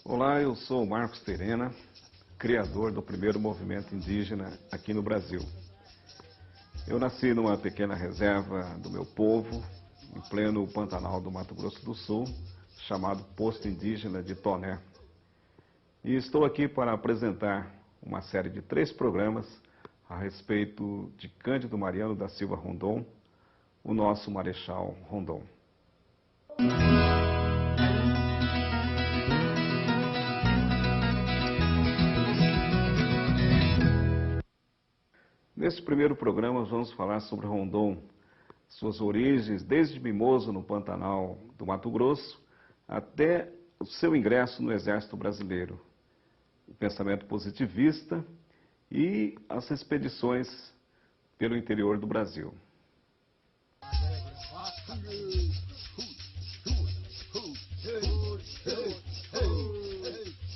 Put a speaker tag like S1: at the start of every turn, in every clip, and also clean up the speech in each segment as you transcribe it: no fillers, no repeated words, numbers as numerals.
S1: Olá, eu sou o Marcos Terena, criador do primeiro movimento indígena aqui no Brasil. Eu nasci numa pequena reserva do meu povo, em pleno Pantanal do Mato Grosso do Sul, chamado Posto Indígena de Toné. E estou aqui para apresentar uma série de 3 programas a respeito de Cândido Mariano da Silva Rondon, o nosso Marechal Rondon. Neste primeiro programa vamos falar sobre Rondon, suas origens desde Mimoso, no Pantanal do Mato Grosso, até o seu ingresso no Exército Brasileiro, o pensamento positivista e as expedições pelo interior do Brasil.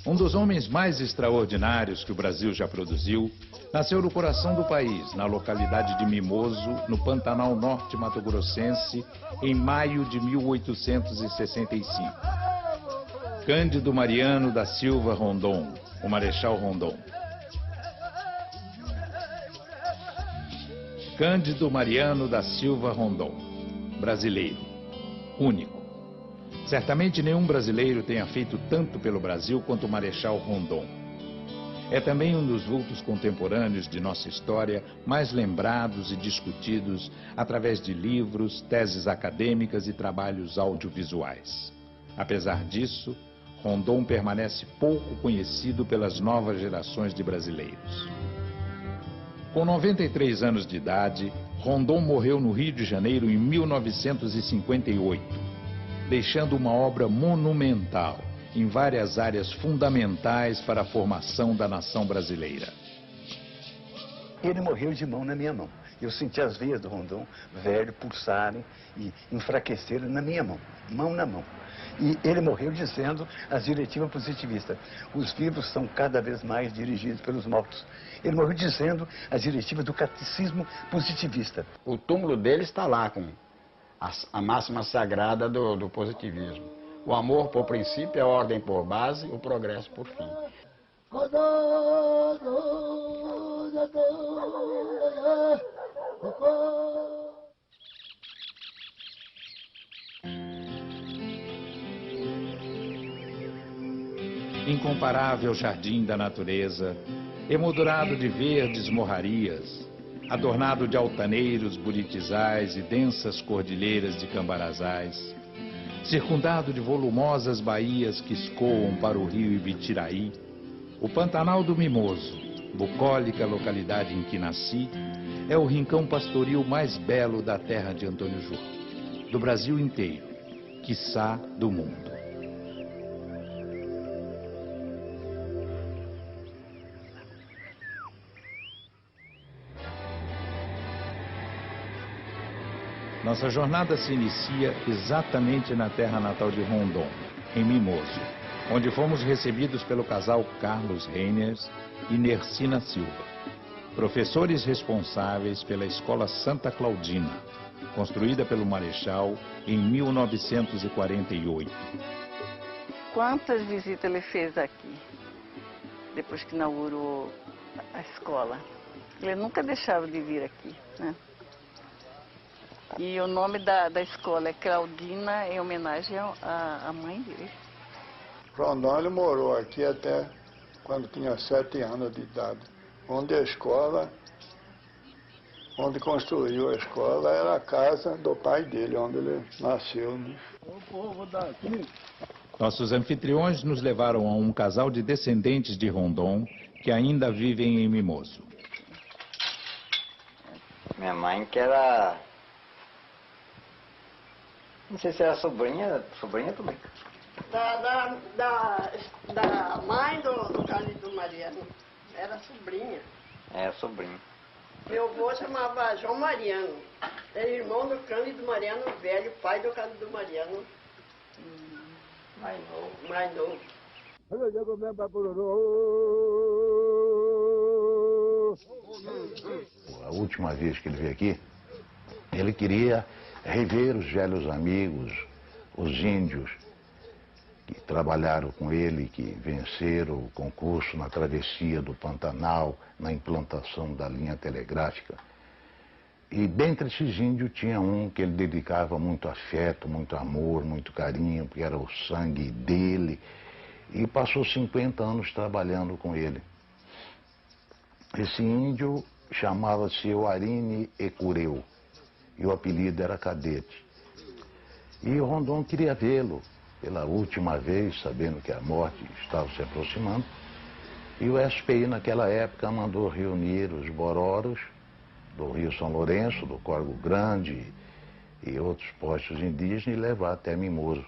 S2: Um dos homens mais extraordinários que o Brasil já produziu, nasceu no coração do país, na localidade de Mimoso, no Pantanal Norte Mato-Grossense, em maio de 1865. Cândido Mariano da Silva Rondon, o Marechal Rondon. Cândido Mariano da Silva Rondon, brasileiro, único. Certamente nenhum brasileiro tenha feito tanto pelo Brasil quanto o Marechal Rondon. É também um dos vultos contemporâneos de nossa história mais lembrados e discutidos através de livros, teses acadêmicas e trabalhos audiovisuais. Apesar disso, Rondon permanece pouco conhecido pelas novas gerações de brasileiros. Com 93 anos de idade, Rondon morreu no Rio de Janeiro em 1958. Deixando uma obra monumental em várias áreas fundamentais para a formação da nação brasileira.
S3: Ele morreu de mão na minha mão. Eu senti as veias do Rondon velho pulsarem e enfraquecerem na minha mão, mão na mão. E ele morreu dizendo as diretivas positivistas: os vivos são cada vez mais dirigidos pelos mortos. Ele morreu dizendo as diretivas do catecismo positivista.
S4: O túmulo dele está lá com a máxima sagrada do positivismo. O amor por princípio, a ordem por base, o progresso por fim.
S2: Incomparável jardim da natureza, emoldurado de verdes morrarias, adornado de altaneiros, buritizais e densas cordilheiras de cambarazais, circundado de volumosas baías que escoam para o rio Ibitiraí, o Pantanal do Mimoso, bucólica localidade em que nasci, é o rincão pastoril mais belo da terra de Antônio Jô, do Brasil inteiro, quiçá do mundo. Nossa jornada se inicia exatamente na terra natal de Rondon, em Mimoso, onde fomos recebidos pelo casal Carlos Reiners e Nercina Silva, professores responsáveis pela Escola Santa Claudina, construída pelo Marechal em 1948.
S5: Quantas visitas ele fez aqui, depois que inaugurou a escola? Ele nunca deixava de vir aqui, né? E o nome da escola é Claudina, em homenagem à mãe dele.
S6: Rondon, ele morou aqui até quando tinha 7 anos de idade. Onde a escola, onde construiu a escola, era a casa do pai dele, onde ele nasceu, né? O povo daqui.
S2: Nossos anfitriões nos levaram a um casal de descendentes de Rondon que ainda vivem em Mimoso.
S4: Minha mãe, que era... não sei se era sobrinha também.
S7: Da mãe do Cândido Mariano. Era sobrinha.
S4: É, sobrinha.
S7: Meu avô chamava João Mariano. Era irmão do Cândido Mariano velho, pai do Cândido Mariano
S4: Mais novo.
S7: mais novo.
S3: A última vez que ele veio aqui,
S8: Ele queria rever os velhos amigos, os índios que trabalharam com ele, que venceram o concurso na travessia do Pantanal, na implantação da linha telegráfica. E dentre esses índios tinha um que ele dedicava muito afeto, muito amor, muito carinho, porque era o sangue dele, e passou 50 anos trabalhando com ele. Esse índio chamava-se Oarine Ecureu, e o apelido era Cadete. E o Rondon queria vê-lo pela última vez, sabendo que a morte estava se aproximando, e o SPI naquela época mandou reunir os bororos do Rio São Lourenço, do Corgo Grande e outros postos indígenas e levar até Mimoso.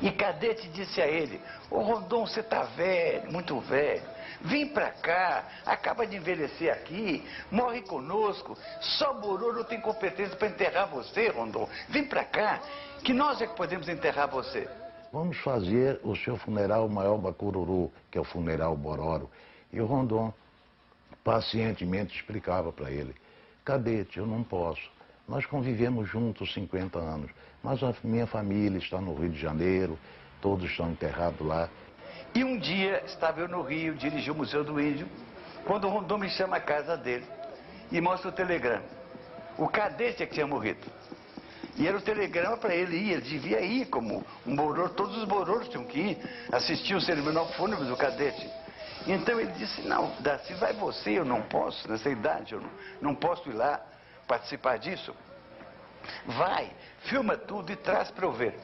S3: E Cadete disse a ele: ô Rondon, você tá velho, muito velho, vem pra cá, acaba de envelhecer aqui, morre conosco, só Bororo tem competência para enterrar você, Rondon, vem pra cá, que nós é que podemos enterrar você.
S8: Vamos fazer o seu funeral maior Bacururu, que é o funeral Bororo. E o Rondon pacientemente explicava para ele: Cadete, eu não posso. Nós convivemos juntos 50 anos, mas a minha família está no Rio de Janeiro, todos estão enterrados lá.
S3: E um dia estava eu no Rio, dirigi o Museu do Índio, quando o Rondon me chama à casa dele e mostra o telegrama. O Cadete é que tinha morrido. E era o telegrama para ele ir, ele devia ir como um bororo, todos os bororos tinham que ir assistir o cerimonial fúnebre do Cadete. Então ele disse: não, Darcy, vai você, eu não posso, nessa idade, eu não posso ir lá participar disso. Vai, filma tudo e traz para eu ver.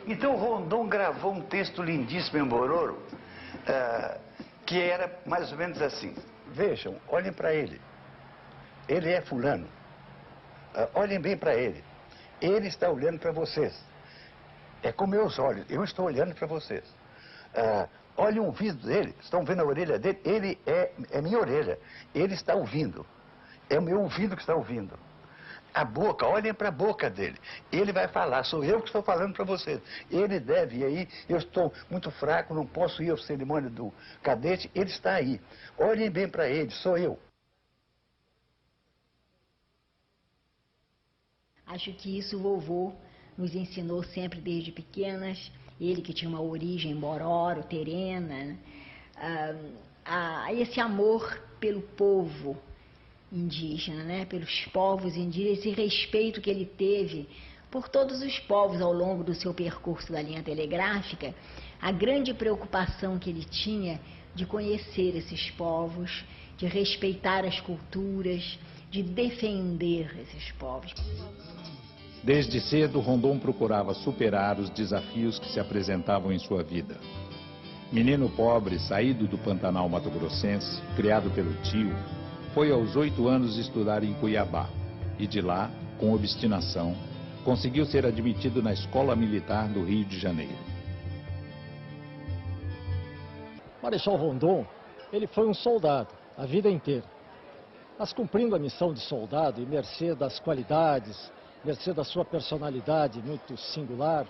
S3: Então o Rondon gravou um texto lindíssimo em Bororo, que era mais ou menos assim: vejam, olhem para ele, ele é fulano, olhem bem para ele, ele está olhando para vocês, é com meus olhos, eu estou olhando para vocês. Olhem o ouvido dele, estão vendo a orelha dele? Ele é minha orelha, ele está ouvindo, é o meu ouvido que está ouvindo. A boca, olhem para a boca dele, ele vai falar, sou eu que estou falando para vocês. Ele deve ir aí, eu estou muito fraco, não posso ir ao cerimônia do Cadete, ele está aí. Olhem bem para ele, sou eu.
S9: Acho que isso o vovô nos ensinou sempre desde pequenas. Ele que tinha uma origem bororo, terena, né? A esse amor pelo povo indígena, né? Pelos povos indígenas, esse respeito que ele teve por todos os povos ao longo do seu percurso da linha telegráfica, a grande preocupação que ele tinha de conhecer esses povos, de respeitar as culturas, de defender esses povos.
S2: Desde cedo, Rondon procurava superar os desafios que se apresentavam em sua vida. Menino pobre, saído do Pantanal mato-grossense, criado pelo tio, foi aos 8 anos estudar em Cuiabá e de lá, com obstinação, conseguiu ser admitido na Escola Militar do Rio de Janeiro.
S10: Marechal Rondon, ele foi um soldado a vida inteira, mas cumprindo a missão de soldado e mercê das qualidades, mercê da sua personalidade muito singular,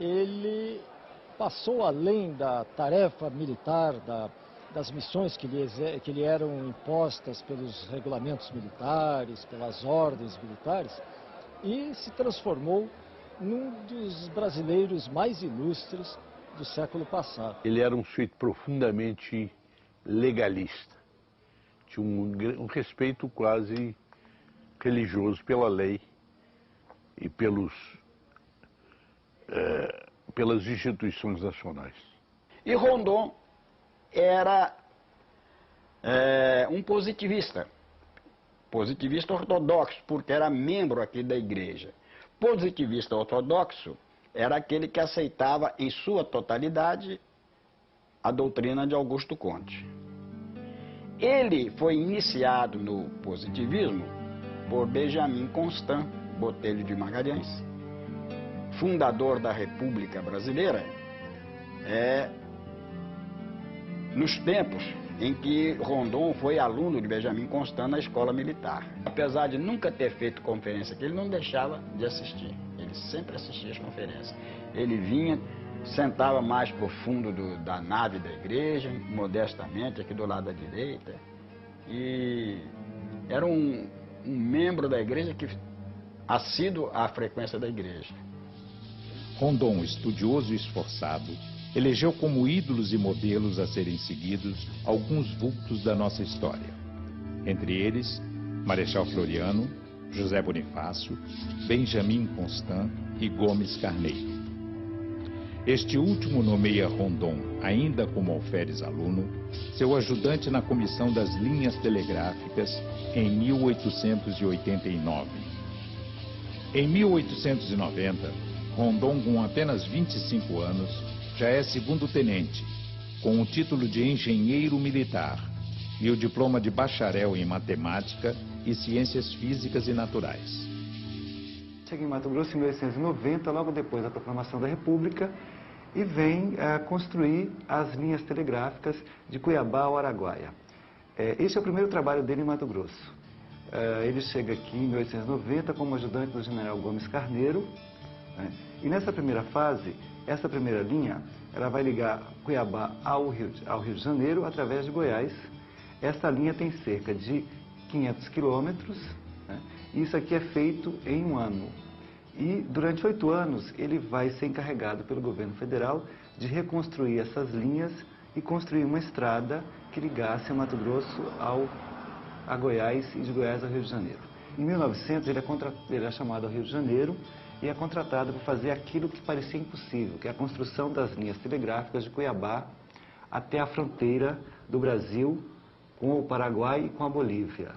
S10: ele passou além da tarefa militar, das missões que lhe eram impostas pelos regulamentos militares, pelas ordens militares, e se transformou num dos brasileiros mais ilustres do século passado.
S11: Ele era um sujeito profundamente legalista, tinha um respeito quase religioso pela lei e pelas instituições nacionais.
S4: E Rondon era um positivista ortodoxo, porque era membro aqui da igreja. Positivista ortodoxo era aquele que aceitava em sua totalidade a doutrina de Augusto Comte. Ele foi iniciado no positivismo por Benjamin Constant Botelho de Magalhães, fundador da República Brasileira, nos tempos em que Rondon foi aluno de Benjamin Constant na escola militar. Apesar de nunca ter feito conferência aqui, ele não deixava de assistir. Ele sempre assistia as conferências. Ele vinha, sentava mais para o fundo da nave da igreja, modestamente, aqui do lado da direita. E era um membro da igreja que assíduo à frequência da igreja.
S2: Rondon, estudioso e esforçado, elegeu como ídolos e modelos a serem seguidos alguns vultos da nossa história. Entre eles, Marechal Floriano, José Bonifácio, Benjamin Constant e Gomes Carneiro. Este último nomeia Rondon, ainda como alferes aluno, seu ajudante na comissão das linhas telegráficas em 1889. Em 1890, Rondon, com apenas 25 anos, já é segundo-tenente, com o título de engenheiro militar e o diploma de bacharel em matemática e ciências físicas e naturais.
S12: Cheguei em Mato Grosso em 1890, logo depois da proclamação da República, e vem construir as linhas telegráficas de Cuiabá ao Araguaia. Esse é o primeiro trabalho dele em Mato Grosso. Ele chega aqui em 1890 como ajudante do general Gomes Carneiro, né? E nessa primeira fase, essa primeira linha, ela vai ligar Cuiabá ao Rio de Janeiro através de Goiás. Essa linha tem cerca de 500 quilômetros, né? Isso aqui é feito em um ano. E durante 8 anos ele vai ser encarregado pelo governo federal de reconstruir essas linhas e construir uma estrada que ligasse Mato Grosso a Goiás e de Goiás ao Rio de Janeiro. Em 1900 ele é chamado ao Rio de Janeiro e é contratado para fazer aquilo que parecia impossível, que é a construção das linhas telegráficas de Cuiabá até a fronteira do Brasil com o Paraguai e com a Bolívia.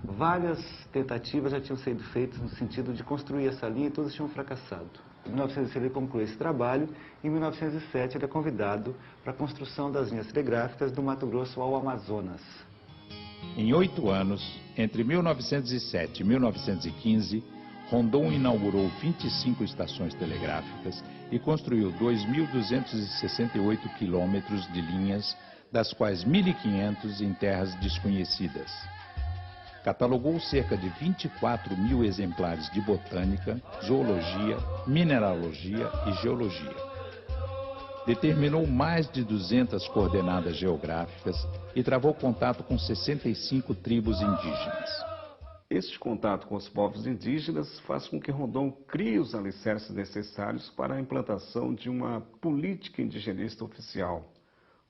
S12: Várias tentativas já tinham sido feitas no sentido de construir essa linha e todas tinham fracassado. Em 1906 ele conclui esse trabalho e em 1907 ele é convidado para a construção das linhas telegráficas do Mato Grosso ao Amazonas.
S2: Em 8 anos, entre 1907 e 1915, Rondon inaugurou 25 estações telegráficas e construiu 2.268 quilômetros de linhas, das quais 1.500 em terras desconhecidas. Catalogou cerca de 24 mil exemplares de botânica, zoologia, mineralogia e geologia. Determinou mais de 200 coordenadas geográficas e travou contato com 65 tribos indígenas.
S1: Este contato com os povos indígenas faz com que Rondon crie os alicerces necessários para a implantação de uma política indigenista oficial.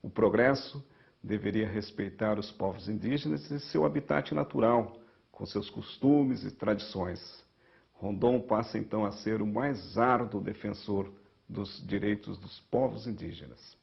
S1: O progresso deveria respeitar os povos indígenas e seu habitat natural, com seus costumes e tradições. Rondon passa então a ser o mais árduo defensor dos direitos dos povos indígenas.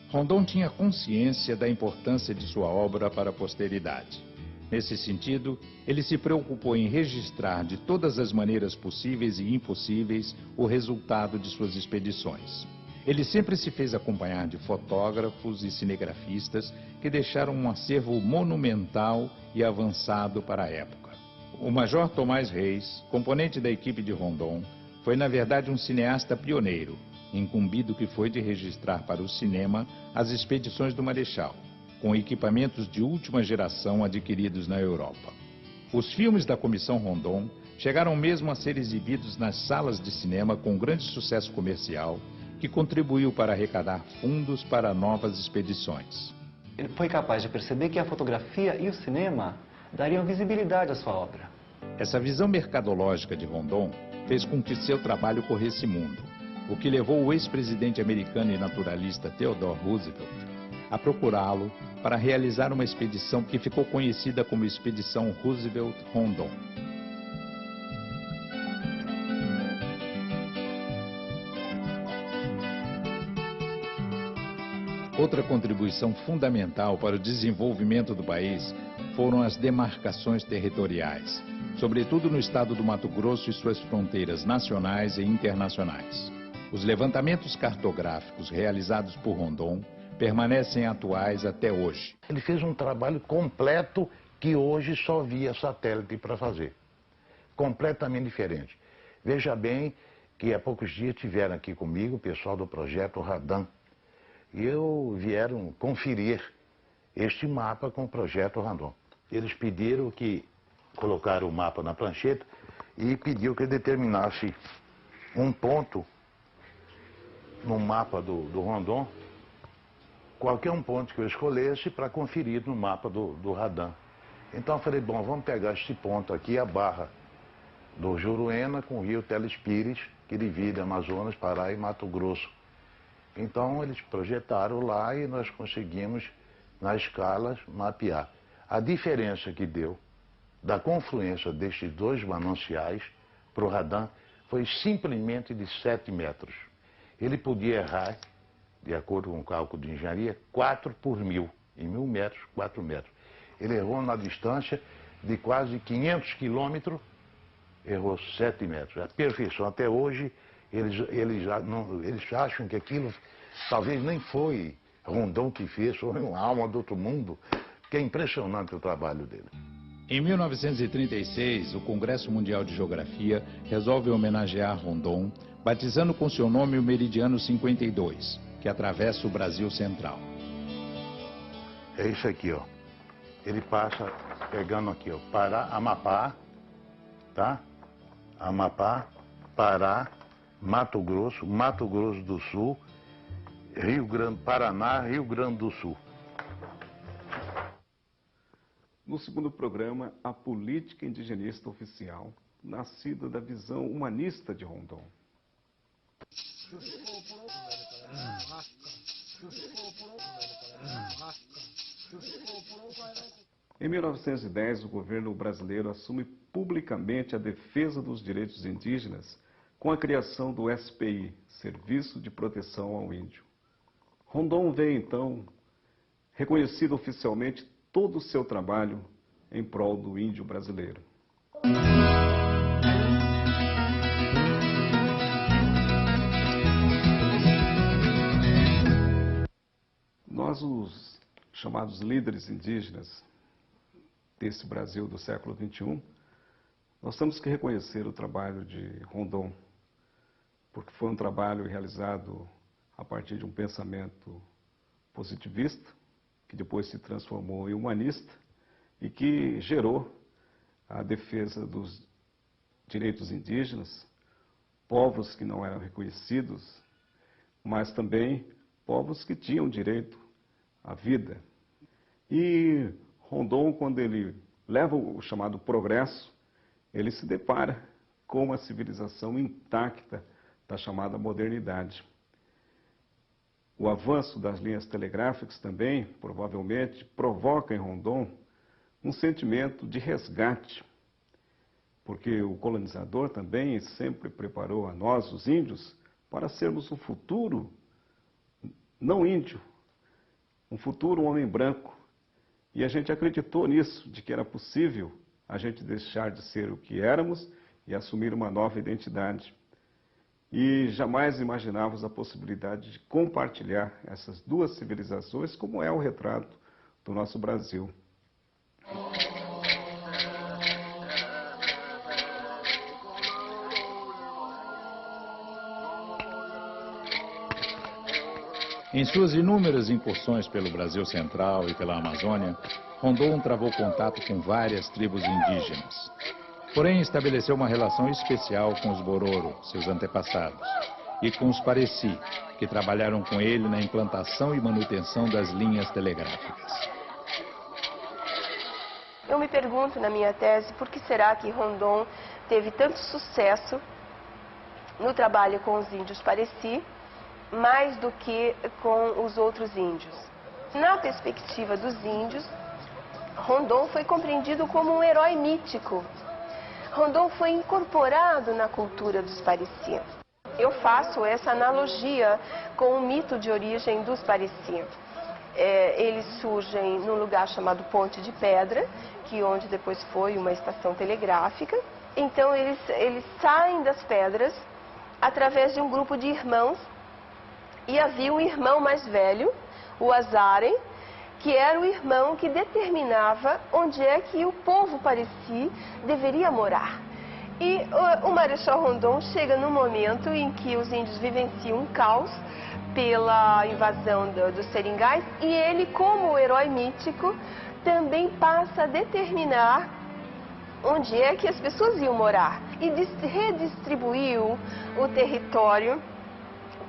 S2: Rondon tinha consciência da importância de sua obra para a posteridade. Nesse sentido, ele se preocupou em registrar de todas as maneiras possíveis e impossíveis o resultado de suas expedições. Ele sempre se fez acompanhar de fotógrafos e cinegrafistas que deixaram um acervo monumental e avançado para a época. O Major Tomás Reis, componente da equipe de Rondon, foi na verdade um cineasta pioneiro, incumbido que foi de registrar para o cinema as expedições do Marechal, com equipamentos de última geração adquiridos na Europa. Os filmes da Comissão Rondon chegaram mesmo a ser exibidos nas salas de cinema com grande sucesso comercial, que contribuiu para arrecadar fundos para novas expedições.
S12: Ele foi capaz de perceber que a fotografia e o cinema dariam visibilidade à sua obra.
S2: Essa visão mercadológica de Rondon fez com que seu trabalho corresse mundo, o que levou o ex-presidente americano e naturalista Theodore Roosevelt a procurá-lo para realizar uma expedição que ficou conhecida como Expedição Roosevelt-Rondon. Outra contribuição fundamental para o desenvolvimento do país foram as demarcações territoriais, sobretudo no estado do Mato Grosso e suas fronteiras nacionais e internacionais. Os levantamentos cartográficos realizados por Rondon permanecem atuais até hoje.
S8: Ele fez um trabalho completo que hoje só via satélite para fazer. Completamente diferente. Veja bem que há poucos dias tiveram aqui comigo o pessoal do projeto Radan. E vieram conferir este mapa com o projeto Rondon. Eles pediram que colocaram o mapa na prancheta e pediu que ele determinasse um ponto no mapa do Rondon, qualquer um ponto que eu escolhesse para conferir no mapa do Radan. Então eu falei, bom, vamos pegar este ponto aqui, a barra do Juruena com o rio Telespires, que divide Amazonas, Pará e Mato Grosso. Então eles projetaram lá e nós conseguimos, nas escalas, mapear. A diferença que deu da confluência destes dois mananciais para o radar foi simplesmente de 7 metros. Ele podia errar, de acordo com o cálculo de engenharia, 4 por 1000. Em 1000 metros, 4 metros. Ele errou na distância de quase 500 quilômetros, errou 7 metros. A perfeição. Até hoje, eles acham que aquilo talvez nem foi Rondon que fez, foi uma alma do outro mundo, que é impressionante o trabalho dele.
S2: Em 1936, o Congresso Mundial de Geografia resolve homenagear Rondon, batizando com seu nome o Meridiano 52, que atravessa o Brasil Central.
S8: É isso aqui, ó. Ele passa pegando aqui, ó, Pará, Amapá, tá? Amapá, Pará, Mato Grosso do Sul, Rio Grande, Paraná, Rio Grande do Sul.
S1: No segundo programa, a política indigenista oficial, nascida da visão humanista de Rondon. Em 1910, o governo brasileiro assume publicamente a defesa dos direitos indígenas com a criação do SPI, Serviço de Proteção ao Índio. Rondon vê, então, reconhecido oficialmente todo o seu trabalho em prol do índio brasileiro. Nós, os chamados líderes indígenas desse Brasil do século XXI, nós temos que reconhecer o trabalho de Rondon, porque foi um trabalho realizado a partir de um pensamento positivista, que depois se transformou em humanista e que gerou a defesa dos direitos indígenas, povos que não eram reconhecidos, mas também povos que tinham direito à vida. E Rondon, quando ele leva o chamado progresso, ele se depara com uma civilização intacta da chamada modernidade. O avanço das linhas telegráficas também, provavelmente, provoca em Rondon um sentimento de resgate, porque o colonizador também sempre preparou a nós, os índios, para sermos um futuro não índio, um futuro homem branco. E a gente acreditou nisso, de que era possível a gente deixar de ser o que éramos e assumir uma nova identidade. E jamais imaginávamos a possibilidade de compartilhar essas duas civilizações, como é o retrato do nosso Brasil.
S2: Em suas inúmeras incursões pelo Brasil Central e pela Amazônia, Rondon travou contato com várias tribos indígenas. Porém, estabeleceu uma relação especial com os Bororo, seus antepassados, e com os Pareci, que trabalharam com ele na implantação e manutenção das linhas telegráficas.
S13: Eu me pergunto na minha tese por que será que Rondon teve tanto sucesso no trabalho com os índios Pareci, mais do que com os outros índios. Na perspectiva dos índios, Rondon foi compreendido como um herói mítico. Rondon foi incorporado na cultura dos Pareci. Eu faço essa analogia com o mito de origem dos Pareci. Eles surgem num lugar chamado Ponte de Pedra, que onde depois foi uma estação telegráfica. Então eles saem das pedras através de um grupo de irmãos. E havia um irmão mais velho, o Azarem, que era o irmão que determinava onde é que o povo Pareci deveria morar. E o Marechal Rondon chega num momento em que os índios vivenciam um caos pela invasão dos seringais, e ele, como herói mítico, também passa a determinar onde é que as pessoas iam morar e redistribuiu o território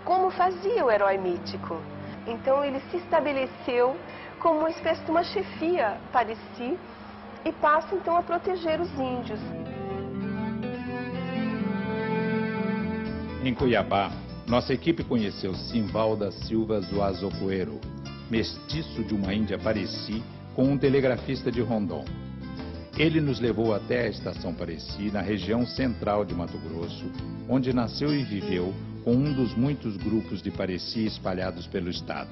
S13: como fazia o herói mítico. Então ele se estabeleceu como uma espécie de uma chefia Pareci e passa então a proteger os índios.
S2: Em Cuiabá, nossa equipe conheceu Simval da Silva Zuazocoeiro, mestiço de uma índia Pareci com um telegrafista de Rondon. Ele nos levou até a estação Pareci, na região central de Mato Grosso, onde nasceu e viveu com um dos muitos grupos de Pareci espalhados pelo estado.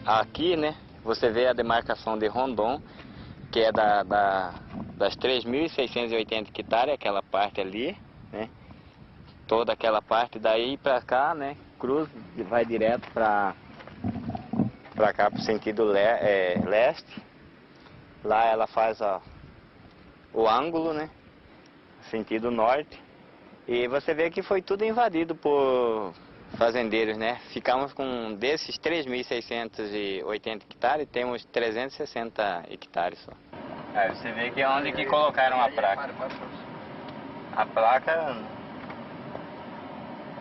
S14: Aqui, né, você vê a demarcação de Rondon, que é das 3.680 hectares, aquela parte ali, né? Toda aquela parte daí para cá, né? Cruz e vai direto para cá, para o sentido leste. Lá ela faz o ângulo, né? Sentido norte. E você vê que foi tudo invadido por fazendeiros, né? Ficamos com desses 3.680 hectares, temos 360 hectares só. Aí você vê que é onde que colocaram a placa. A placa,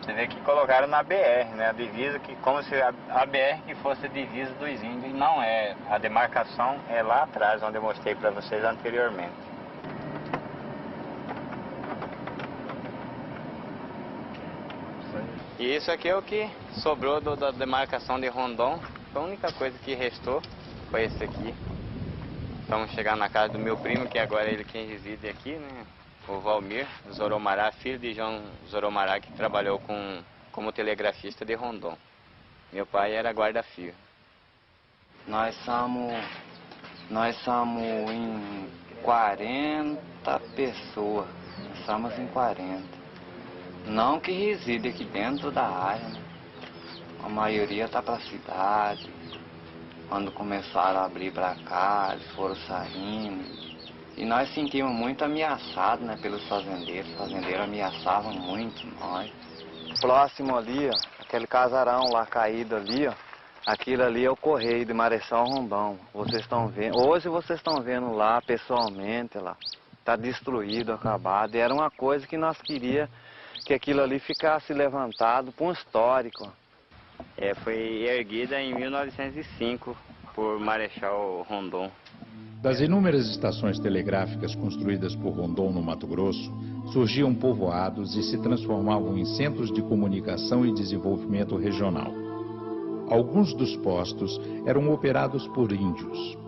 S14: você vê que colocaram na BR, né? A divisa, que como se a BR que fosse a divisa dos índios, e não é. A demarcação é lá atrás, onde eu mostrei para vocês anteriormente. E isso aqui é o que sobrou da demarcação de Rondon. A única coisa que restou foi esse aqui. Estamos chegando na casa do meu primo, que agora é ele quem reside aqui, né? O Valmir Zoromará, filho de João Zoromará, que trabalhou como telegrafista de Rondon. Meu pai era guarda-fio.
S15: Nós somos em 40 pessoas. Nós somos em 40. Não que reside aqui dentro da área, né? A maioria está para a cidade. Quando começaram a abrir para cá, eles foram saindo. E nós sentimos muito ameaçados, né, pelos fazendeiros. Os fazendeiros ameaçavam muito nós. Próximo ali, ó, aquele casarão lá caído ali, ó. Aquilo ali é o Correio de Marechal Rondon. Vocês estão vendo. Hoje vocês estão vendo lá pessoalmente lá. Está destruído, acabado. E era uma coisa que nós queríamos que aquilo ali ficasse levantado para um histórico.
S14: Foi erguida em 1905 por Marechal Rondon.
S2: Das inúmeras estações telegráficas construídas por Rondon no Mato Grosso, surgiam povoados e se transformavam em centros de comunicação e desenvolvimento regional. Alguns dos postos eram operados por índios.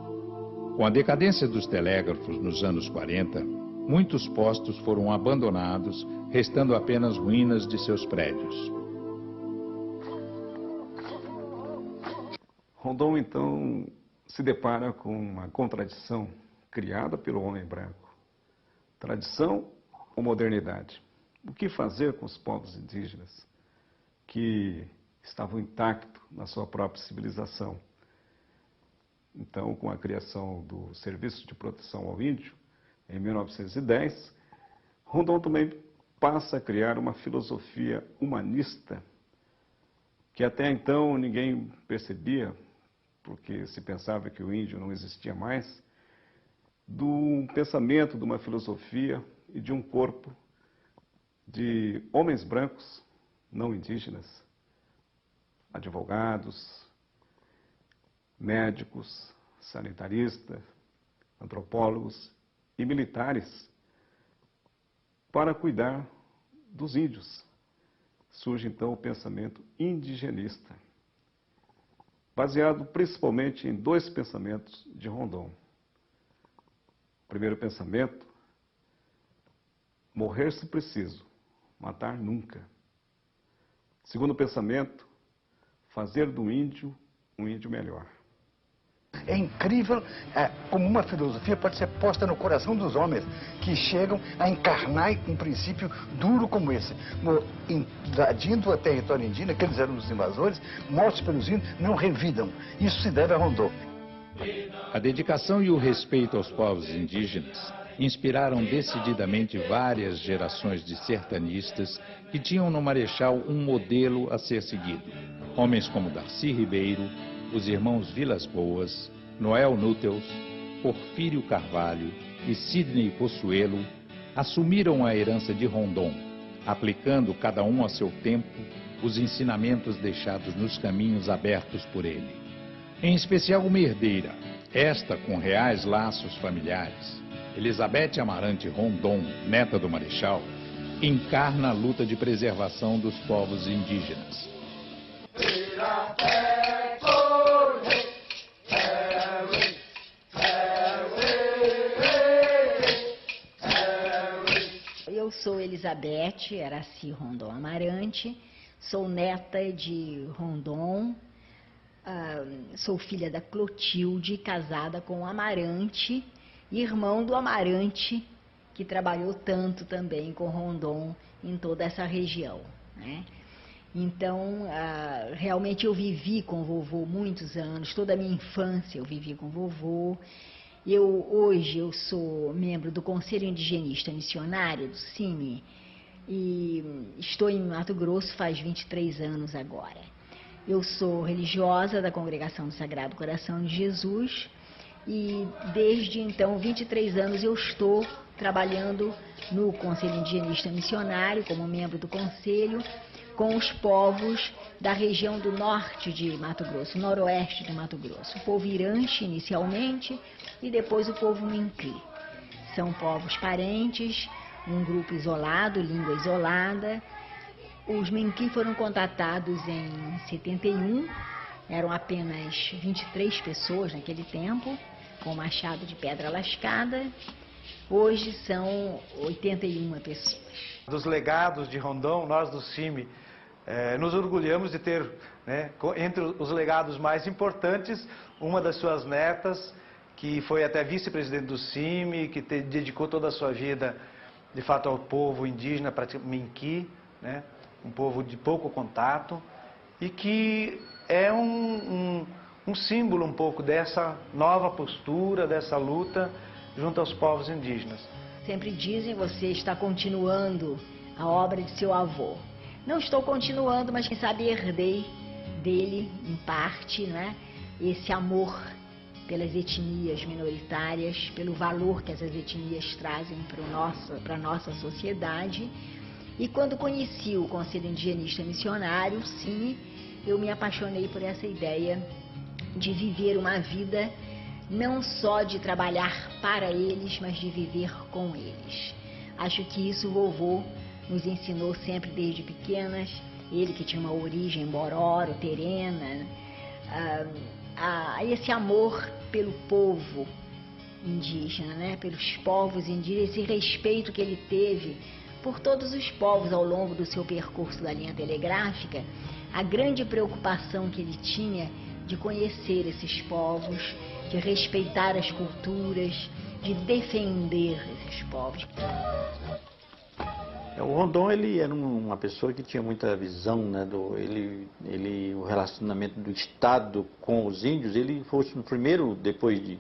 S2: Com a decadência dos telégrafos nos anos 40, muitos postos foram abandonados, restando apenas ruínas de seus prédios.
S1: Rondon, então, se depara com uma contradição criada pelo homem branco. Tradição ou modernidade? O que fazer com os povos indígenas que estavam intactos na sua própria civilização? Então, com a criação do Serviço de Proteção ao Índio, em 1910, Rondon também passa a criar uma filosofia humanista que até então ninguém percebia, porque se pensava que o índio não existia mais, do pensamento, de uma filosofia e de um corpo de homens brancos, não indígenas, advogados, médicos, sanitaristas, antropólogos e militares, para cuidar dos índios. Surge então o pensamento indigenista, baseado principalmente em dois pensamentos de Rondon. O primeiro pensamento: morrer se preciso, matar nunca. Segundo pensamento: fazer do índio um índio melhor.
S3: É incrível como uma filosofia pode ser posta no coração dos homens, que chegam a encarnar um princípio duro como esse. Invadindo o território indígena, que eles eram os invasores, mortos pelos índios, não revidam. Isso se deve a Rondon.
S2: A dedicação e o respeito aos povos indígenas inspiraram decididamente várias gerações de sertanistas que tinham no Marechal um modelo a ser seguido. Homens como Darcy Ribeiro, os irmãos Vilas Boas, Noel Núteus, Porfírio Carvalho e Sidney Possuelo assumiram a herança de Rondon, aplicando cada um a seu tempo os ensinamentos deixados nos caminhos abertos por ele. Em especial uma herdeira, esta com reais laços familiares, Elizabeth Amarante Rondon, neta do Marechal, encarna a luta de preservação dos povos indígenas.
S9: Eu sou Elizabeth Araci Rondon Amarante, sou neta de Rondon, sou filha da Clotilde, casada com o Amarante, irmão do Amarante, que trabalhou tanto também com Rondon em toda essa região, né? Então, realmente eu vivi com o vovô muitos anos, toda a minha infância eu vivi com o vovô. Hoje eu sou membro do Conselho Indigenista Missionário, do CIMI, e estou em Mato Grosso faz 23 anos agora. Eu sou religiosa da Congregação do Sagrado Coração de Jesus e desde então, 23 anos, eu estou trabalhando no Conselho Indigenista Missionário, como membro do Conselho, com os povos da região do norte de Mato Grosso, noroeste de Mato Grosso. O povo Irante, inicialmente, e depois o povo Minqui. São povos parentes, um grupo isolado, língua isolada. Os Minqui foram contatados em 71, eram apenas 23 pessoas naquele tempo, com machado de pedra lascada. Hoje são 81 pessoas.
S16: Dos legados de Rondon, nós do CIMI, nos orgulhamos de ter, né, entre os legados mais importantes, uma das suas netas, que foi até vice-presidente do CIMI, que dedicou toda a sua vida, de fato, ao povo indígena, Minqui, né, um povo de pouco contato, e que é um símbolo um pouco dessa nova postura, dessa luta junto aos povos indígenas.
S9: Sempre dizem, você está continuando a obra de seu avô. Não estou continuando, mas quem sabe herdei dele, em parte, né, esse amor pelas etnias minoritárias, pelo valor que essas etnias trazem para a nossa sociedade. E quando conheci o Conselho Indigenista Missionário, sim, eu me apaixonei por essa ideia de viver uma vida não só de trabalhar para eles, mas de viver com eles. Acho que isso o vovô nos ensinou sempre desde pequenas, ele que tinha uma origem bororo, terena, esse amor pelo povo indígena, né? Pelos povos indígenas, esse respeito que ele teve por todos os povos ao longo do seu percurso da linha telegráfica, a grande preocupação que ele tinha de conhecer esses povos, de respeitar as culturas, de defender esses povos.
S17: O Rondon, ele era uma pessoa que tinha muita visão, né, o relacionamento do Estado com os índios. Ele foi o primeiro, depois de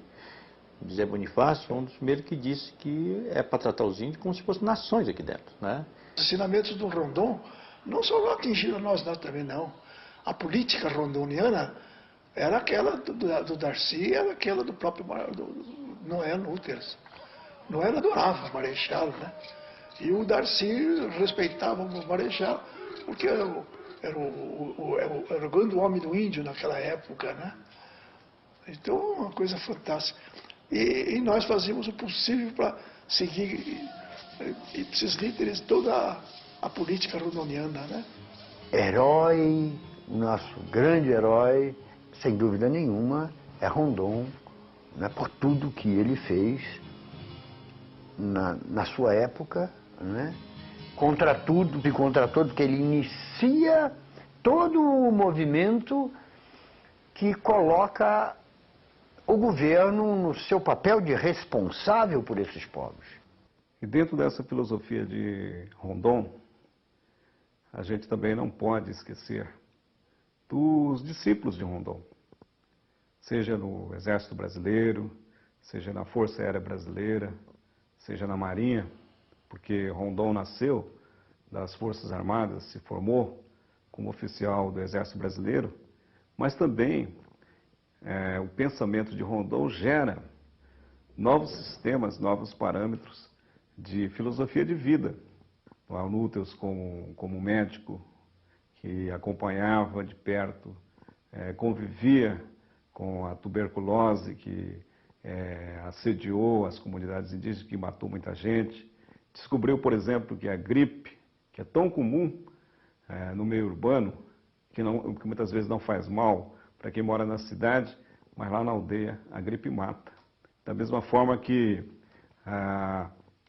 S17: Zé Bonifácio, foi um dos primeiros que disse que é para tratar os índios como se fossem nações aqui dentro, né?
S18: Os ensinamentos do Rondon não só atingiram nós também, não. A política rondoniana era aquela do Darcy, era aquela do próprio Noé Núteres. Noé adorava o Marechal, né? E o Darcy respeitava o Marechal, porque era o grande homem do índio naquela época, né? Então, uma coisa fantástica. E nós fazíamos o possível para seguir esses líderes, toda a política rondoniana, né?
S3: Herói, nosso grande herói, sem dúvida nenhuma, é Rondon, né, por tudo que ele fez na sua época, né, contra tudo e contra todos, que ele inicia todo o movimento que coloca o governo no seu papel de responsável por esses povos.
S1: E dentro dessa filosofia de Rondon, a gente também não pode esquecer dos discípulos de Rondon, seja no Exército Brasileiro, seja na Força Aérea Brasileira, seja na Marinha, porque Rondon nasceu das Forças Armadas, se formou como oficial do Exército Brasileiro, mas também o pensamento de Rondon gera novos sistemas, novos parâmetros de filosofia de vida. O Núteus como médico que acompanhava de perto, convivia com a tuberculose que assediou as comunidades indígenas, que matou muita gente, descobriu, por exemplo, que a gripe, que é tão comum no meio urbano, que muitas vezes não faz mal para quem mora na cidade, mas lá na aldeia a gripe mata. Da mesma forma que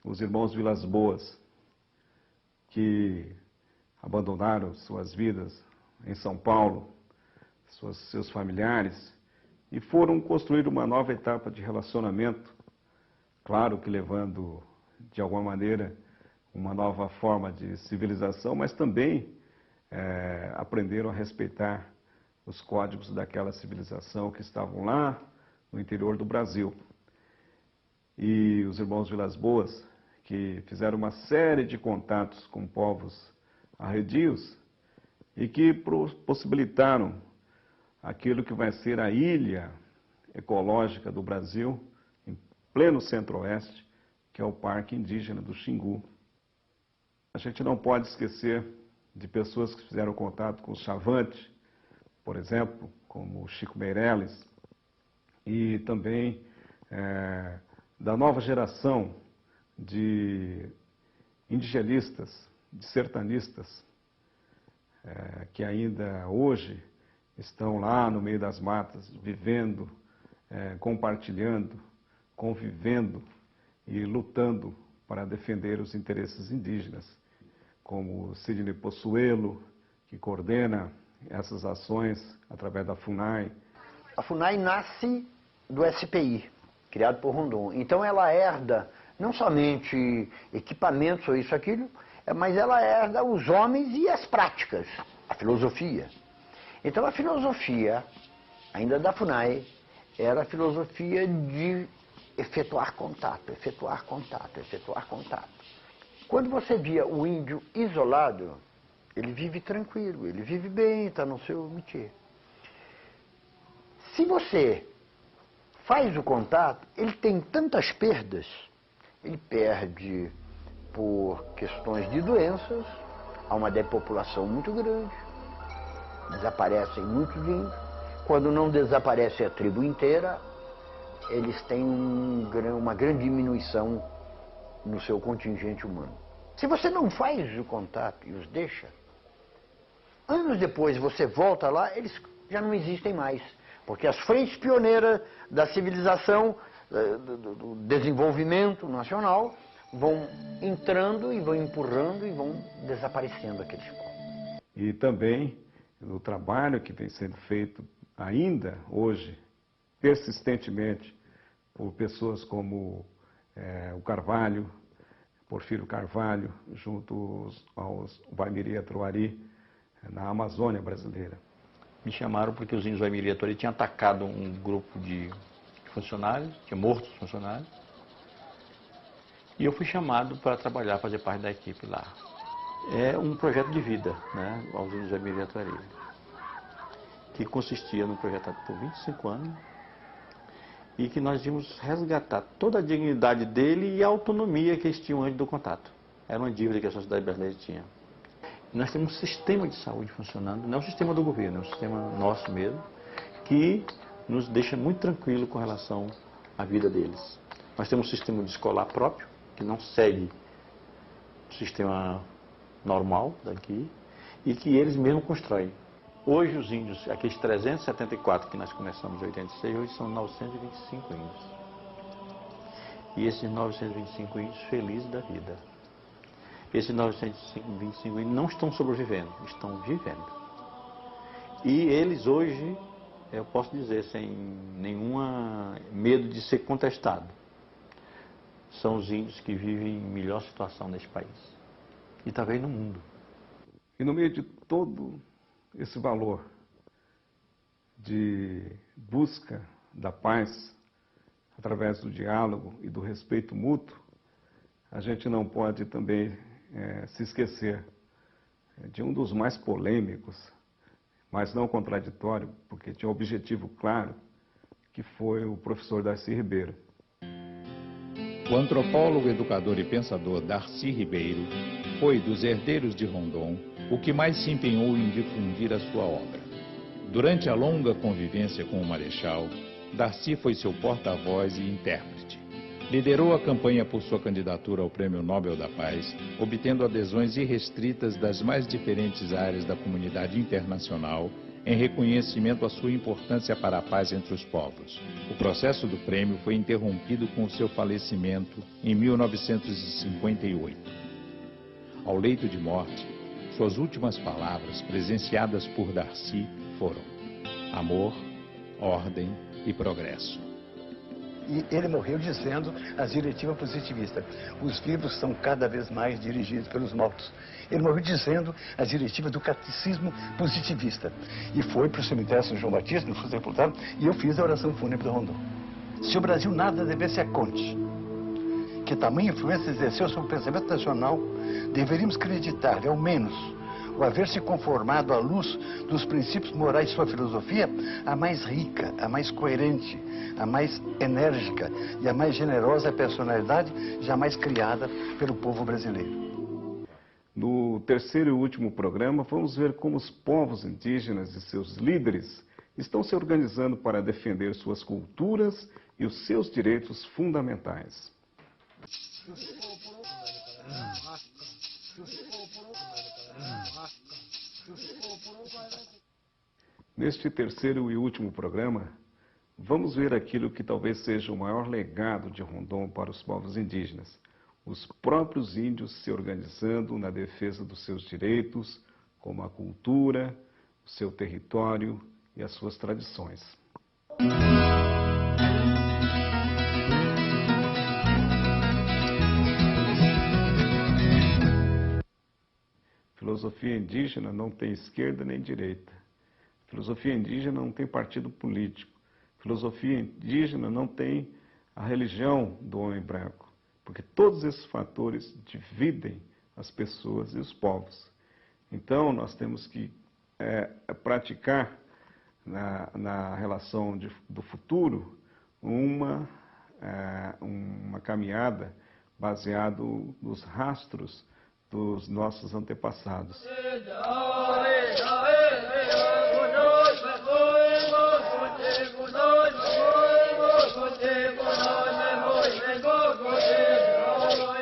S1: os irmãos Vilas Boas, que abandonaram suas vidas em São Paulo, seus familiares, e foram construir uma nova etapa de relacionamento, claro que levando, de alguma maneira, uma nova forma de civilização, mas também aprenderam a respeitar os códigos daquela civilização que estavam lá no interior do Brasil. E os irmãos Vilas Boas, que fizeram uma série de contatos com povos arredios e que possibilitaram aquilo que vai ser a ilha ecológica do Brasil, em pleno centro-oeste, que é o Parque Indígena do Xingu. A gente não pode esquecer de pessoas que fizeram contato com o Chavante, por exemplo, como Chico Meirelles, e também da nova geração de indigenistas, de sertanistas, que ainda hoje estão lá no meio das matas, vivendo, compartilhando, convivendo e lutando para defender os interesses indígenas, como Sidney Possuelo, que coordena essas ações através da FUNAI.
S19: A FUNAI nasce do SPI, criado por Rondon. Então ela herda não somente equipamentos ou isso, aquilo, mas ela herda os homens e as práticas, a filosofia. Então a filosofia, ainda da FUNAI, era a filosofia de efetuar contato, efetuar contato, efetuar contato. Quando você via o índio isolado, ele vive tranquilo, ele vive bem, está no seu métier. Se você faz o contato, ele tem tantas perdas, ele perde por questões de doenças, há uma depopulação muito grande, desaparecem muitos índios. Quando não desaparece a tribo inteira, eles têm uma grande diminuição no seu contingente humano. Se você não faz o contato e os deixa, anos depois você volta lá, eles já não existem mais. Porque as frentes pioneiras da civilização, do desenvolvimento nacional, vão entrando e vão empurrando e vão desaparecendo aqueles povos.
S1: E também no trabalho que vem sendo feito ainda hoje, persistentemente, por pessoas como o Carvalho, Porfírio Carvalho, junto aos Waimiri Atuari, na Amazônia brasileira.
S17: Me chamaram porque os índios Waimiri Atuari tinham atacado um grupo de funcionários, tinha morto os funcionários, e eu fui chamado para trabalhar, fazer parte da equipe lá. É um projeto de vida, né, aos índios Waimiri Atuari, que consistia num projeto por 25 anos, e que nós íamos resgatar toda a dignidade dele e a autonomia que eles tinham antes do contato. Era uma dívida que a sociedade brasileira tinha. Nós temos um sistema de saúde funcionando, não é um sistema do governo, é um sistema nosso mesmo, que nos deixa muito tranquilo com relação à vida deles. Nós temos um sistema de escolar próprio, que não segue o sistema normal daqui, e que eles mesmos constroem. Hoje os índios, aqueles 374 que nós começamos em 86, hoje são 925 índios. E esses 925 índios felizes da vida. Esses 925 índios não estão sobrevivendo, estão vivendo. E eles hoje, eu posso dizer, sem nenhum medo de ser contestado, são os índios que vivem em melhor situação nesse país. E talvez no mundo.
S1: E no meio de todo esse valor de busca da paz, através do diálogo e do respeito mútuo, a gente não pode também se esquecer de um dos mais polêmicos, mas não contraditório, porque tinha um objetivo claro, que foi o professor Darcy Ribeiro.
S2: O antropólogo, educador e pensador Darcy Ribeiro foi, dos herdeiros de Rondon, o que mais se empenhou em difundir a sua obra. Durante a longa convivência com o Marechal, Darcy foi seu porta-voz e intérprete. Liderou a campanha por sua candidatura ao Prêmio Nobel da Paz, obtendo adesões irrestritas das mais diferentes áreas da comunidade internacional, em reconhecimento à sua importância para a paz entre os povos. O processo do prêmio foi interrompido com o seu falecimento em 1958. Ao leito de morte, suas últimas palavras, presenciadas por Darcy, foram: amor, ordem e progresso.
S3: E ele morreu dizendo as diretivas positivistas. Os vivos são cada vez mais dirigidos pelos mortos. Ele morreu dizendo as diretivas do catecismo positivista. E foi para o cemitério São João Batista, no Fuso Sepultado, e eu fiz a oração fúnebre do Rondon. Se o Brasil nada devesse a Conte, que tamanha influência exerceu sobre o pensamento nacional, deveríamos acreditar, ao menos, o haver se conformado à luz dos princípios morais de sua filosofia, a mais rica, a mais coerente, a mais enérgica e a mais generosa personalidade jamais criada pelo povo brasileiro.
S1: No terceiro e último programa, vamos ver como os povos indígenas e seus líderes estão se organizando para defender suas culturas e os seus direitos fundamentais. Neste terceiro e último programa, vamos ver aquilo que talvez seja o maior legado de Rondon para os povos indígenas: os próprios índios se organizando na defesa dos seus direitos, como a cultura, o seu território e as suas tradições. Filosofia indígena não tem esquerda nem direita. Filosofia indígena não tem partido político. Filosofia indígena não tem a religião do homem branco, porque todos esses fatores dividem as pessoas e os povos. Então, nós temos que praticar na relação do futuro uma caminhada baseada nos rastros dos nossos antepassados.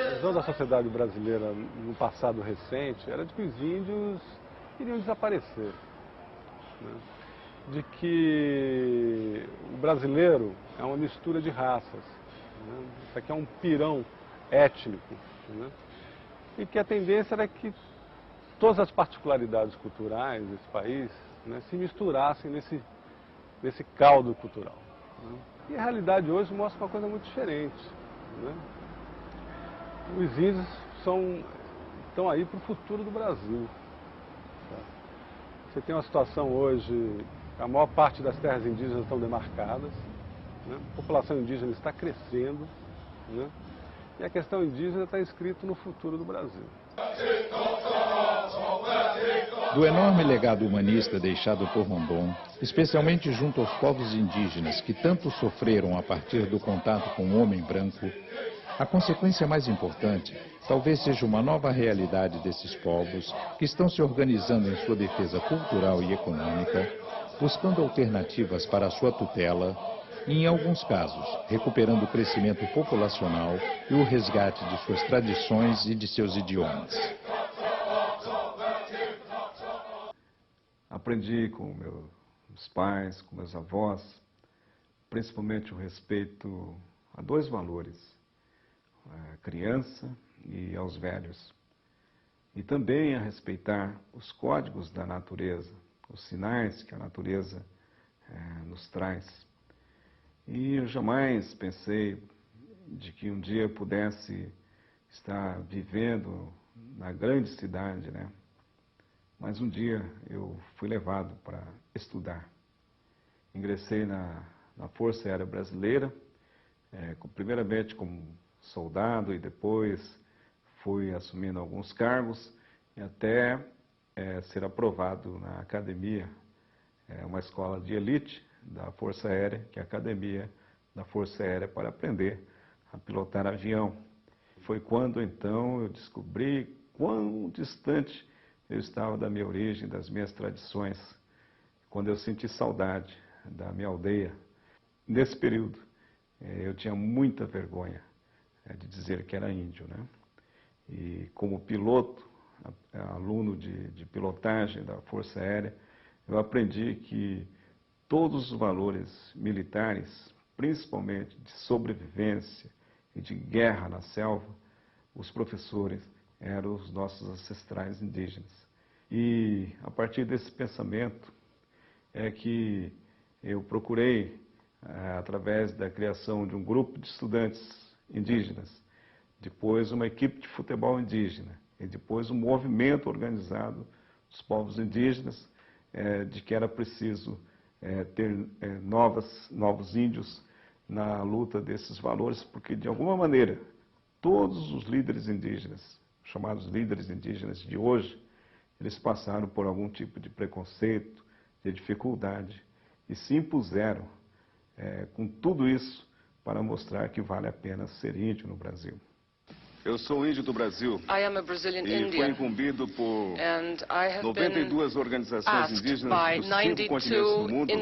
S20: A visão da sociedade brasileira no passado recente era de que os índios iriam desaparecer, né? De que o brasileiro é uma mistura de raças, né? Isso aqui é um pirão étnico, né? E que a tendência era que todas as particularidades culturais desse país, né, se misturassem nesse caldo cultural, né? E a realidade hoje mostra uma coisa muito diferente, né? Os índios estão aí para o futuro do Brasil. Tá? Você tem uma situação hoje, a maior parte das terras indígenas estão demarcadas, né? A população indígena está crescendo, né? E a questão indígena está inscrita no futuro do Brasil.
S2: Do enorme legado humanista deixado por Rondon, especialmente junto aos povos indígenas que tanto sofreram a partir do contato com o homem branco, a consequência mais importante talvez seja uma nova realidade desses povos que estão se organizando em sua defesa cultural e econômica, buscando alternativas para a sua tutela e, em alguns casos, recuperando o crescimento populacional e o resgate de suas tradições e de seus idiomas.
S1: Aprendi com meus pais, com meus avós, principalmente o respeito a dois valores: a criança e aos velhos. E também a respeitar os códigos da natureza, os sinais que a natureza nos traz. E eu jamais pensei de que um dia eu pudesse estar vivendo na grande cidade, né? Mas um dia eu fui levado para estudar. Ingressei na Força Aérea Brasileira, primeiramente como soldado, e depois fui assumindo alguns cargos e até ser aprovado na academia, uma escola de elite da Força Aérea, que é a Academia da Força Aérea, para aprender a pilotar avião. Foi quando então eu descobri quão distante eu estava da minha origem, das minhas tradições, quando eu senti saudade da minha aldeia. Nesse período eu tinha muita vergonha de dizer que era índio, né? E como piloto, aluno de pilotagem da Força Aérea, eu aprendi que todos os valores militares, principalmente de sobrevivência e de guerra na selva, os professores eram os nossos ancestrais indígenas. E a partir desse pensamento é que eu procurei, através da criação de um grupo de estudantes indígenas, depois uma equipe de futebol indígena e depois um movimento organizado dos povos indígenas, de que era preciso ter novos índios na luta desses valores, porque de alguma maneira todos os líderes indígenas, chamados líderes indígenas de hoje, eles passaram por algum tipo de preconceito, de dificuldade e se impuseram com tudo isso para mostrar que vale a pena ser índio no Brasil. Eu sou índio do Brasil e fui incumbido por 92 organizações indígenas dos 5 continentes do mundo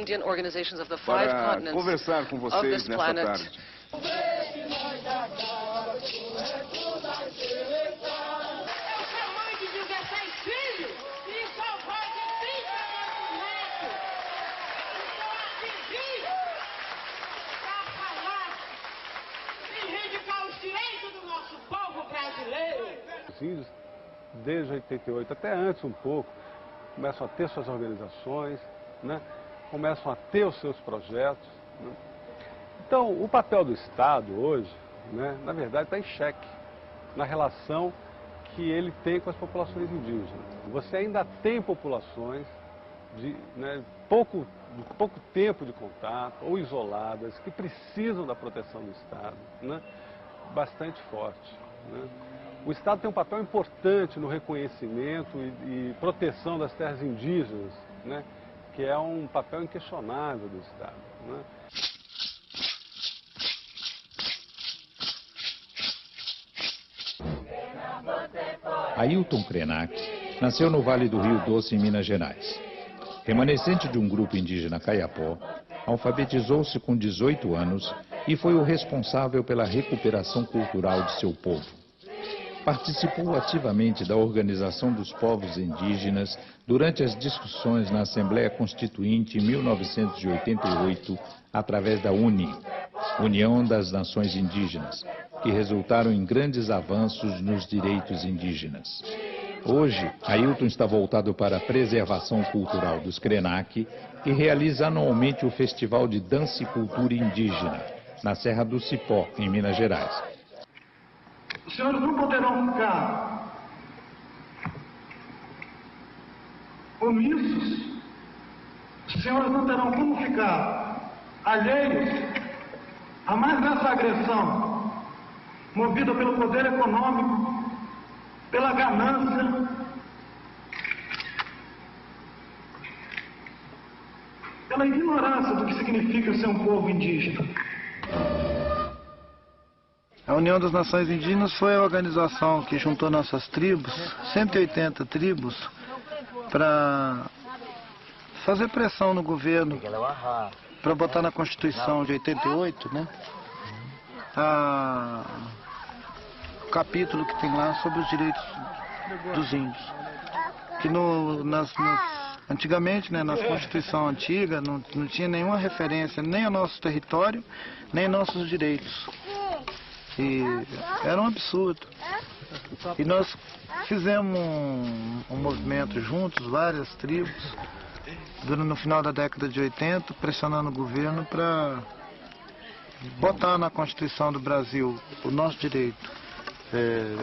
S1: para conversar com vocês nessa tarde.
S20: Os índios, desde 88, até antes um pouco, começam a ter suas organizações, né? Começam a ter os seus projetos. Né? Então, o papel do Estado hoje, né, na verdade, está em xeque na relação que ele tem com as populações indígenas. Você ainda tem populações de pouco tempo de contato ou isoladas que precisam da proteção do Estado, né? Bastante forte. Né? O Estado tem um papel importante no reconhecimento e proteção das terras indígenas, né? Que é um papel inquestionável do Estado. Né?
S2: Ailton Krenak nasceu no Vale do Rio Doce, em Minas Gerais. Remanescente de um grupo indígena Kayapó, alfabetizou-se com 18 anos e foi o responsável pela recuperação cultural de seu povo. Participou ativamente da organização dos povos indígenas durante as discussões na Assembleia Constituinte em 1988, através da UNI, União das Nações Indígenas, que resultaram em grandes avanços nos direitos indígenas. Hoje, Ailton está voltado para a preservação cultural dos Krenak e realiza anualmente o Festival de Dança e Cultura Indígena, na Serra do Cipó, em Minas Gerais.
S18: Os senhores não poderão ficar omissos, os senhores não terão como ficar alheios a mais essa agressão, movida pelo poder econômico, pela ganância, pela ignorância do que significa ser um povo indígena.
S21: A União das Nações Indígenas foi a organização que juntou nossas tribos, 180 tribos, para fazer pressão no governo, para botar na Constituição de 88, né, o capítulo que tem lá sobre os direitos dos índios. Que antigamente, né, na Constituição antiga, não tinha nenhuma referência nem ao nosso território, nem aos nossos direitos. E era um absurdo. E nós fizemos um movimento juntos, várias tribos, no final da década de 80, pressionando o governo para botar na Constituição do Brasil o nosso direito,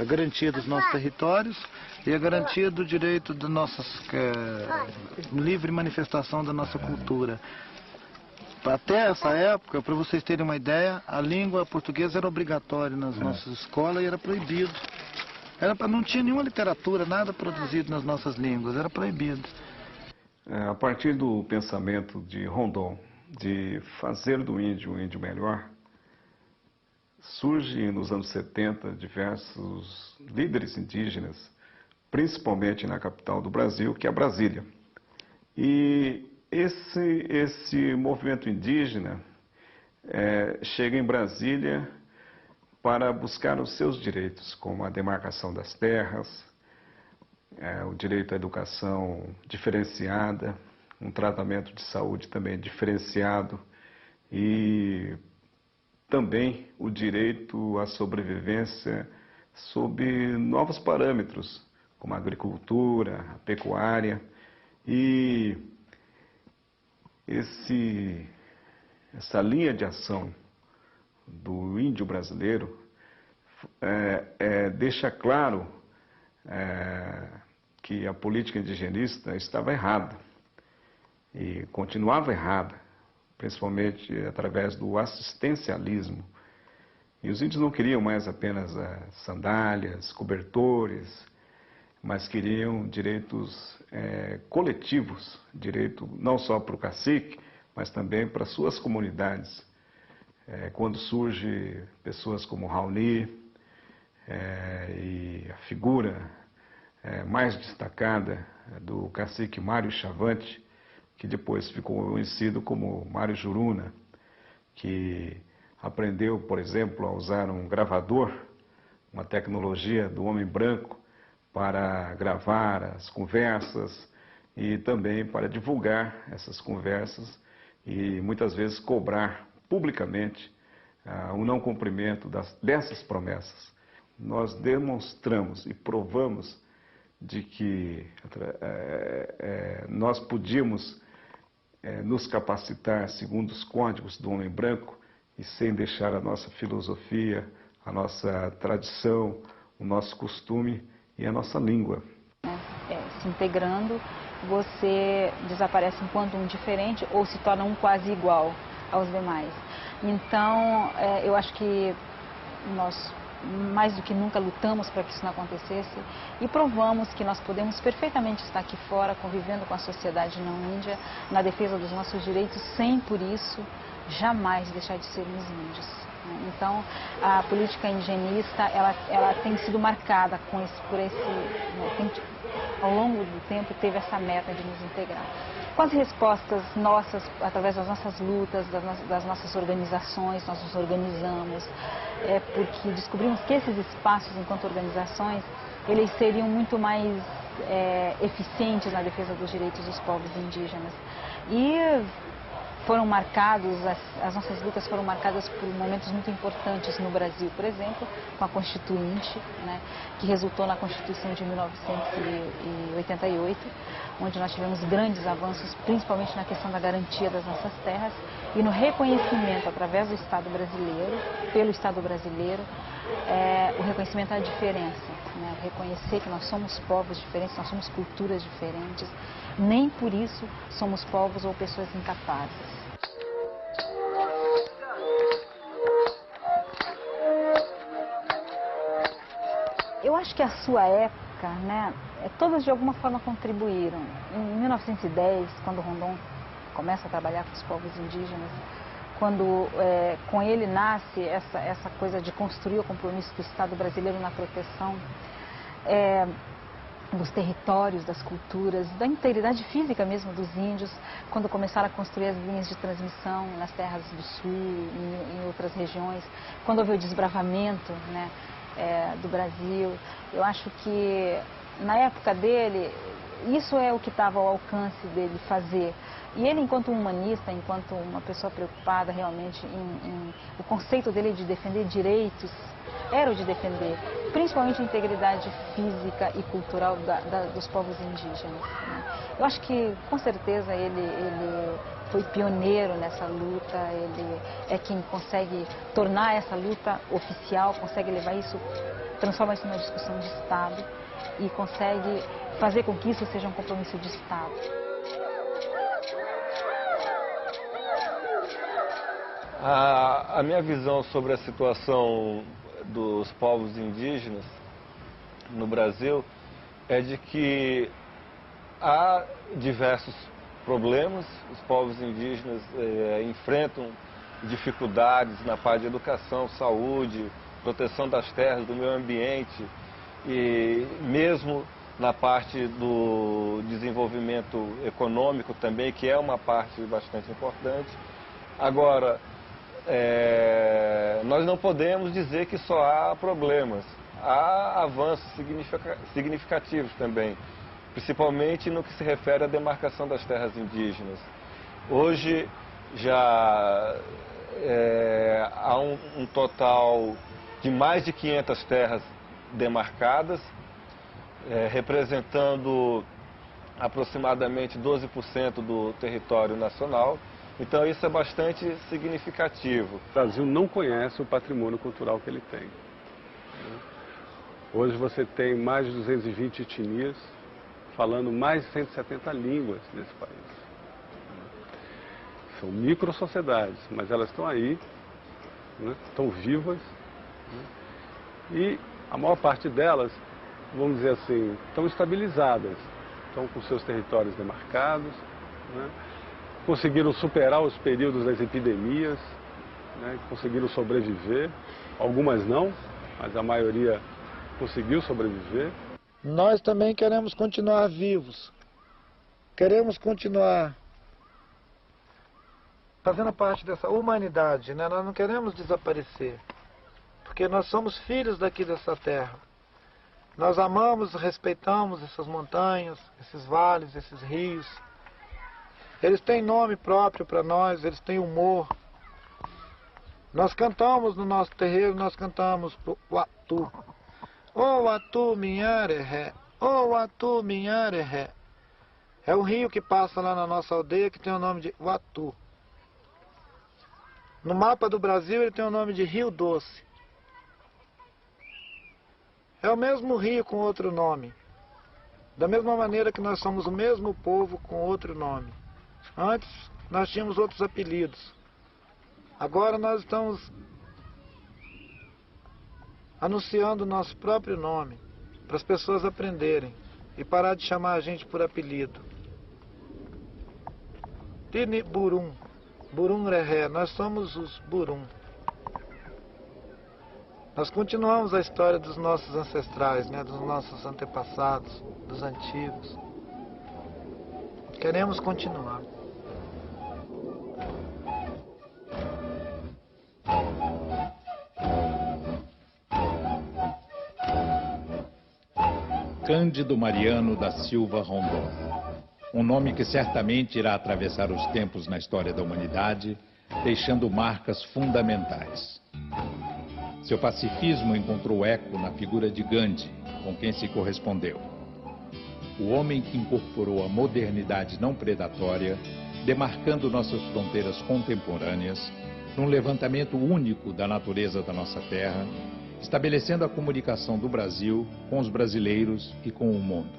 S21: a garantia dos nossos territórios e a garantia do direito da nossa livre manifestação da nossa cultura. Até essa época, para vocês terem uma ideia, a língua portuguesa era obrigatória nas nossas escolas e era proibido. Não tinha nenhuma literatura, nada produzido nas nossas línguas, era proibido.
S1: A partir do pensamento de Rondon, de fazer do índio um índio melhor, surge nos anos 70 diversos líderes indígenas, principalmente na capital do Brasil, que é Brasília. E esse movimento indígena chega em Brasília para buscar os seus direitos, como a demarcação das terras, o direito à educação diferenciada, um tratamento de saúde também diferenciado e também o direito à sobrevivência sob novos parâmetros, como a agricultura, a pecuária. E essa linha de ação do índio brasileiro deixa claro que a política indigenista estava errada e continuava errada, principalmente através do assistencialismo. E os índios não queriam mais apenas sandálias, cobertores, mas queriam direitos coletivos, direito não só para o cacique, mas também para suas comunidades. Quando surge pessoas como Raoni e a figura mais destacada do cacique Mário Chavante, que depois ficou conhecido como Mário Juruna, que aprendeu, por exemplo, a usar um gravador, uma tecnologia do homem branco, para gravar as conversas e também para divulgar essas conversas e muitas vezes cobrar publicamente o não cumprimento dessas promessas. Nós demonstramos e provamos de que nós podíamos nos capacitar segundo os códigos do homem branco e sem deixar a nossa filosofia, a nossa tradição, o nosso costume e a nossa língua.
S5: Se integrando, você desaparece enquanto um diferente ou se torna um quase igual aos demais. Então, eu acho que nós, mais do que nunca, lutamos para que isso não acontecesse e provamos que nós podemos perfeitamente estar aqui fora, convivendo com a sociedade não índia, na defesa dos nossos direitos, sem, por isso, jamais deixar de sermos índios. Então, a política indigenista, ela tem sido marcada ao longo do tempo, teve essa meta de nos integrar. Com as respostas nossas, através das nossas lutas, das nossas organizações, nós nos organizamos, porque descobrimos que esses espaços, enquanto organizações, eles seriam muito mais eficientes na defesa dos direitos dos povos indígenas. E foram marcados, as nossas lutas foram marcadas por momentos muito importantes no Brasil, por exemplo, com a Constituinte, né, que resultou na Constituição de 1988, onde nós tivemos grandes avanços, principalmente na questão da garantia das nossas terras e no reconhecimento, através do Estado brasileiro, pelo Estado brasileiro, o reconhecimento da diferença, né, reconhecer que nós somos povos diferentes, nós somos culturas diferentes, nem por isso somos povos ou pessoas incapazes. Eu acho que a sua época, né, todas de alguma forma contribuíram. Em 1910, quando Rondon começa a trabalhar com os povos indígenas, quando com ele nasce essa coisa de construir o compromisso do Estado brasileiro na proteção dos territórios, das culturas, da integridade física mesmo dos índios, quando começaram a construir as linhas de transmissão nas terras do sul, em outras regiões, quando houve o desbravamento, né, do Brasil. Eu acho que na época dele, isso é o que estava ao alcance dele fazer. E ele, enquanto humanista, enquanto uma pessoa preocupada realmente o conceito dele de defender direitos, era o de defender principalmente a integridade física e cultural dos povos indígenas, né? Eu acho que, com certeza, ele foi pioneiro nessa luta, ele é quem consegue tornar essa luta oficial, consegue levar isso, transformar isso numa discussão de Estado e consegue fazer com que isso seja um compromisso de Estado.
S22: A minha visão sobre a situação dos povos indígenas no Brasil é de que há diversos problemas, os povos indígenas enfrentam dificuldades na parte de educação, saúde, proteção das terras, do meio ambiente e mesmo na parte do desenvolvimento econômico também, que é uma parte bastante importante. Agora, nós não podemos dizer que só há problemas. Há avanços significativos também, principalmente no que se refere à demarcação das terras indígenas. Hoje já há um total de mais de 500 terras demarcadas, representando aproximadamente 12% do território nacional. Então isso é bastante significativo.
S20: O Brasil não conhece o patrimônio cultural que ele tem. Hoje você tem mais de 220 etnias, falando mais de 170 línguas nesse país. São micro-sociedades, mas elas estão aí, né? Estão vivas, né? E a maior parte delas, vamos dizer assim, estão estabilizadas, estão com seus territórios demarcados, né? Conseguiram superar os períodos das epidemias, né? Conseguiram sobreviver, algumas não, mas a maioria conseguiu sobreviver.
S21: Nós também queremos continuar vivos, queremos continuar fazendo parte dessa humanidade, né? Nós não queremos desaparecer, porque nós somos filhos daqui dessa terra. Nós amamos, respeitamos essas montanhas, esses vales, esses rios. Eles têm nome próprio para nós, eles têm humor. Nós cantamos no nosso terreiro, nós cantamos o Atu. O Atu Minharé, o Atu Minharé. É um rio que passa lá na nossa aldeia que tem o nome de Uatu. No mapa do Brasil ele tem o nome de Rio Doce. É o mesmo rio com outro nome. Da mesma maneira que nós somos o mesmo povo com outro nome. Antes nós tínhamos outros apelidos. Agora nós estamos anunciando o nosso próprio nome, para as pessoas aprenderem e parar de chamar a gente por apelido. Tini Burum, Burum Rehé, nós somos os Burum. Nós continuamos a história dos nossos ancestrais, né, dos nossos antepassados, dos antigos. Queremos continuar.
S2: Cândido Mariano da Silva Rondon. Um nome que certamente irá atravessar os tempos na história da humanidade, deixando marcas fundamentais. Seu pacifismo encontrou eco na figura de Gandhi, com quem se correspondeu. O homem que incorporou a modernidade não predatória, demarcando nossas fronteiras contemporâneas, num levantamento único da natureza da nossa terra, estabelecendo a comunicação do Brasil com os brasileiros e com o mundo.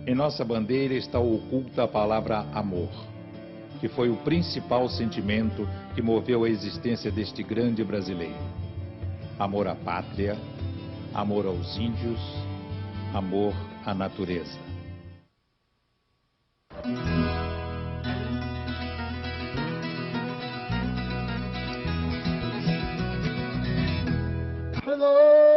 S2: Em nossa bandeira está oculta a palavra amor, que foi o principal sentimento que moveu a existência deste grande brasileiro. Amor à pátria, amor aos índios, amor à natureza.
S21: Hello!